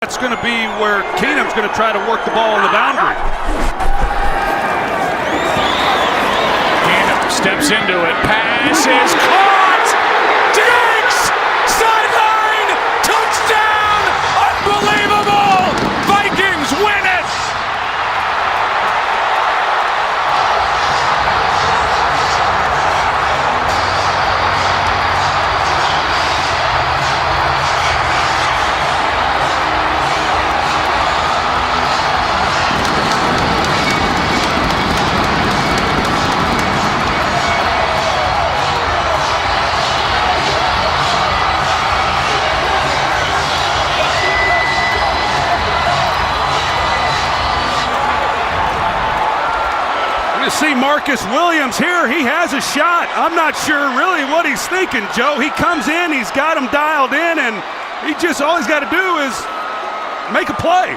That's going to be where Keenum's going to try to work the ball on the boundary. Keenum steps into it. Pass is caught. Diggs! Sideline! Touchdown! Unbelievable! Vikings win it! To see Marcus Williams here, he has a shot. I'm not sure really what he's thinking, Joe. He comes in, he's got him dialed in, and all he's got to do is make a play.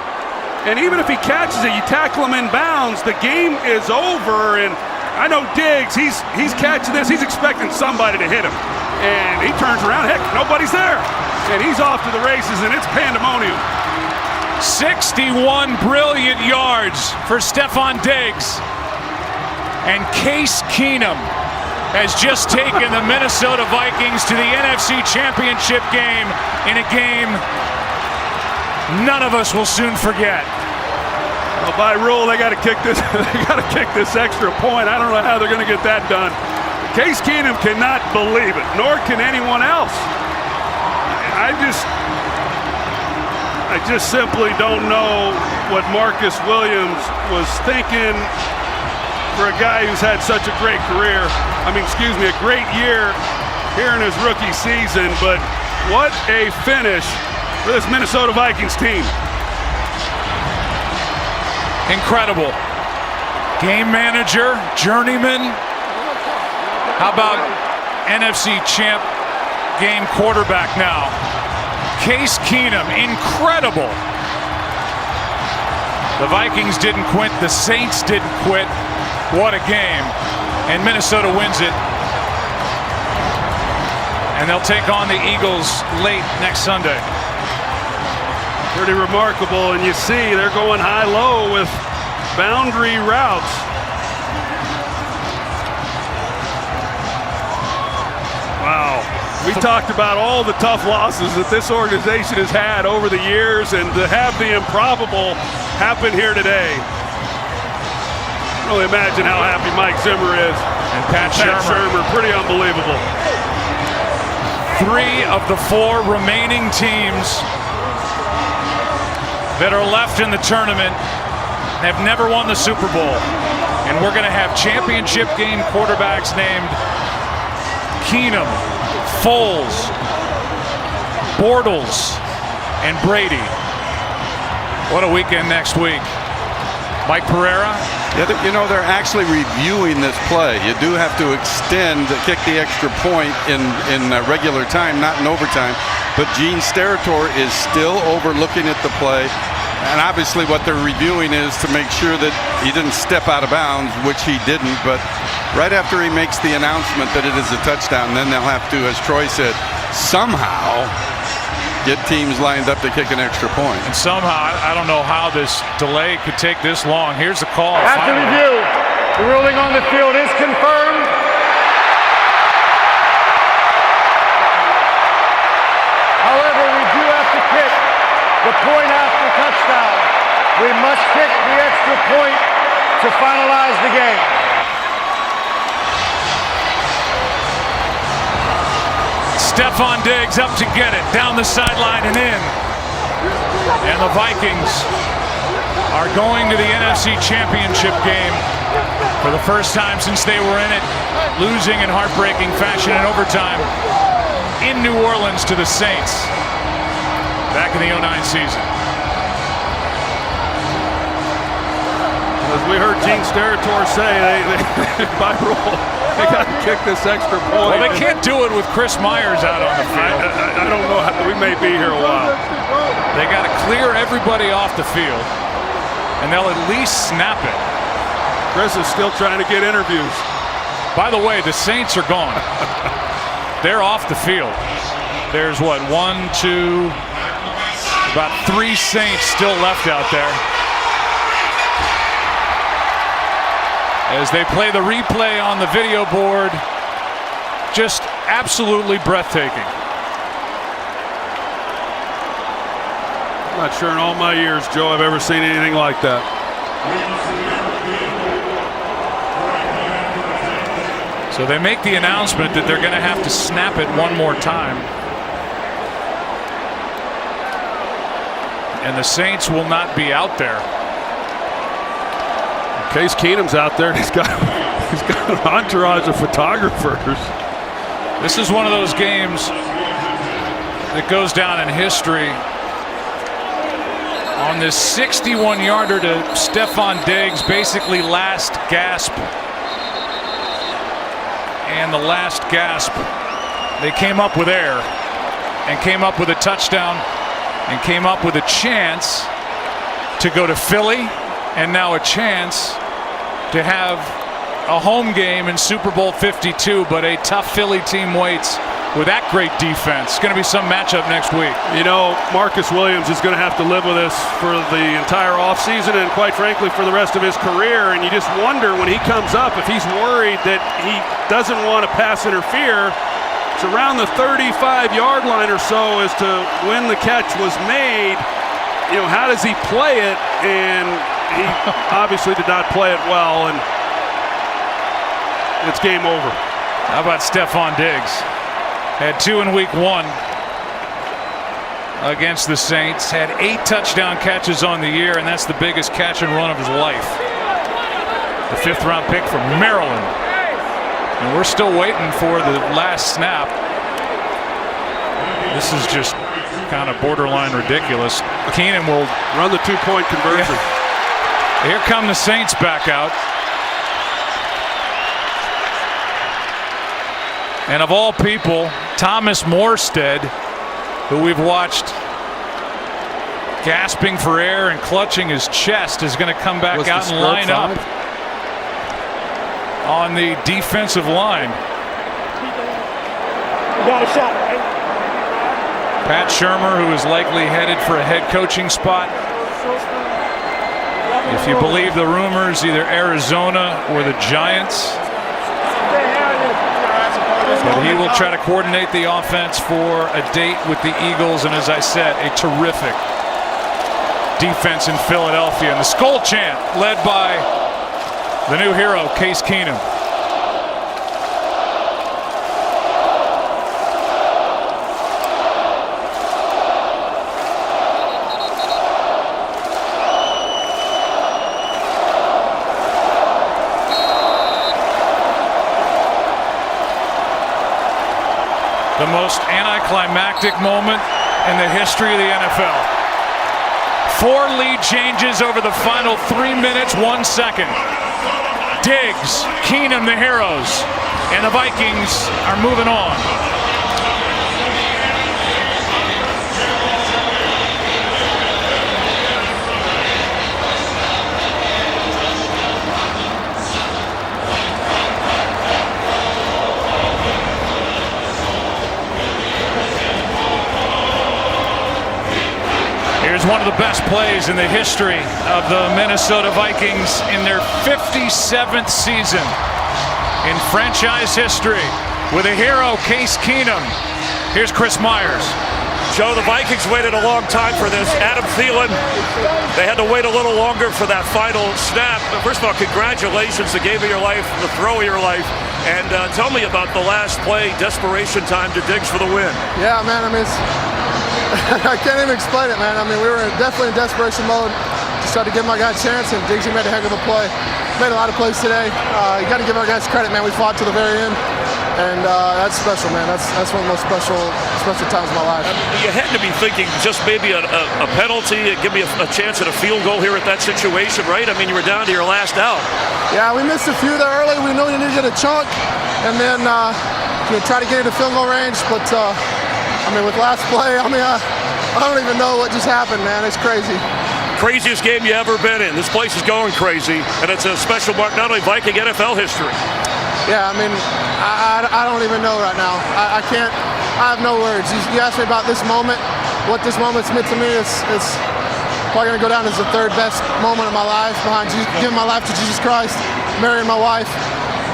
And even if he catches it, you tackle him in bounds, the game is over. And I know Diggs, he's catching this, he's expecting somebody to hit him. And he turns around, heck, nobody's there. And he's off to the races, and it's pandemonium. 61 brilliant yards for Stefon Diggs. And Case Keenum has just taken the Minnesota Vikings to the NFC Championship game in a game none of us will soon forget. Well, by rule, they got to kick this. They got to kick this extra point. I don't know how they're going to get that done. Case Keenum cannot believe it, nor can anyone else. I just simply don't know what Marcus Williams was thinking. For a guy who's had such a great career, a great year here in his rookie season, but what a finish for this Minnesota Vikings team. Incredible. Game manager, journeyman. How about NFC champ game quarterback now? Case Keenum, incredible. The Vikings didn't quit, the Saints didn't quit. What a game. And Minnesota wins it. And they'll take on the Eagles late next Sunday. Pretty remarkable. And you see they're going high-low with boundary routes. Wow. We talked about all the tough losses that this organization has had over the years, and to have the improbable happen here today. Really imagine how happy Mike Zimmer is. And Pat Shurmur. Pretty unbelievable. 3 of the 4 remaining teams that are left in the tournament have never won the Super Bowl. And we're going to have championship game quarterbacks named Keenum, Foles, Bortles, and Brady. What a weekend next week. Mike Pereira? Yeah, they're actually reviewing this play. You do have to kick the extra point in regular time, not in overtime. But Gene Steratore is still overlooking at the play. And obviously what they're reviewing is to make sure that he didn't step out of bounds, which he didn't. But right after he makes the announcement that it is a touchdown, then they'll have to, as Troy said, somehow get teams lined up to kick an extra point. And somehow, I don't know how this delay could take this long. Here's the call. After review, the ruling on the field is confirmed. However, we do have to kick the point after touchdown. We must kick the extra point to finalize the game. Stefon Diggs up to get it, down the sideline and in. And the Vikings are going to the NFC Championship game for the first time since they were in it, losing in heartbreaking fashion in overtime in New Orleans to the Saints back in the 2009 season. As we heard Gene Steratore say, they by rule, they got to kick this extra point. Well, they can't do it with Chris Myers out on the field. I don't know. We may be here a while. They got to clear everybody off the field, and they'll at least snap it. Chris is still trying to get interviews. By the way, the Saints are gone. They're off the field. There's what, 1, 2, About 3 Saints still left out there. As they play the replay on the video board, just absolutely breathtaking. I'm not sure in all my years, Joe, I've ever seen anything like that. So they make the announcement that they're going to have to snap it one more time. And the Saints will not be out there. Case Keenum's out there. He's got an entourage of photographers. This is one of those games that goes down in history. On this 61-yarder to Stefon Diggs, basically last gasp. And the last gasp, they came up with air and came up with a touchdown and came up with a chance to go to Philly, and now a chance to have a home game in Super Bowl 52, but a tough Philly team waits with that great defense. It's going to be some matchup next week. You know, Marcus Williams is going to have to live with this for the entire offseason and, quite frankly, for the rest of his career. And you just wonder when he comes up if he's worried that he doesn't want to pass interfere. It's around the 35-yard line or so as to when the catch was made. You know, how does he play it? And he obviously did not play it well, and it's game over. How about Stefon Diggs? Had 2 in week 1 against the Saints. Had 8 touchdown catches on the year, and that's the biggest catch and run of his life. The 5th-round pick from Maryland. And we're still waiting for the last snap. This is just kind of borderline ridiculous. Keenum will run the 2-point conversion. Yeah. Here come the Saints back out. And of all people, Thomas Morstead, who we've watched gasping for air and clutching his chest, is going to come back out and line up on the defensive line. Pat Shurmur, who is likely headed for a head coaching spot. If you believe the rumors, either Arizona or the Giants. But he will try to coordinate the offense for a date with the Eagles, and as I said, a terrific defense in Philadelphia. And the Skol chant led by the new hero, Case Keenum. The most anticlimactic moment in the history of the NFL. 4 lead changes over the final 3 minutes, 1 second. Diggs, Keenum, the heroes, and the Vikings are moving on. Here's one of the best plays in the history of the Minnesota Vikings in their 57th season in franchise history with a hero, Case Keenum. Here's Chris Myers. Joe, the Vikings waited a long time for this. Adam Thielen, they had to wait a little longer for that final snap. First of all, congratulations, the game of your life, the throw of your life. And tell me about the last play, desperation time to Diggs for the win. Yeah, man, I mean, I can't even explain it, man. I mean, we were definitely in desperation mode. Just tried to give my guy a chance, and Diggs made a heck of a play. Made a lot of plays today. You got to give our guys credit, man. We fought to the very end, and that's special, man. That's one of the most special times of my life. You had to be thinking just maybe a penalty, give me a chance at a field goal here at that situation, right? I mean, you were down to your last out. Yeah, we missed a few there early. We knew you needed a chunk, and then try to get into field goal range, but. I mean, with last play, I don't even know what just happened, man. It's crazy. Craziest game you ever been in. This place is going crazy, and it's a special mark, not only Viking NFL history. Yeah, I mean, I don't even know right now. I can't. I have no words. You asked me about this moment. what this moment's meant to me is probably going to go down as the third best moment of my life, behind giving my life to Jesus Christ, marrying my wife,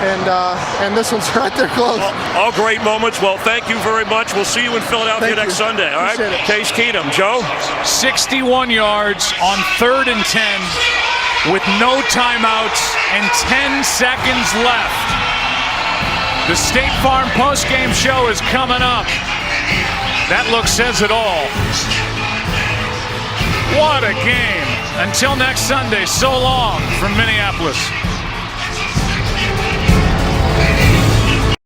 and this one's right there close. All great moments. Well, thank you very much. We'll see you in Philadelphia next Sunday. All right, Case Keenum. Joe? 61 yards on 3rd and 10 with no timeouts and 10 seconds left. The State Farm postgame show is coming up. That look says it all. What a game. Until next Sunday, so long from Minneapolis.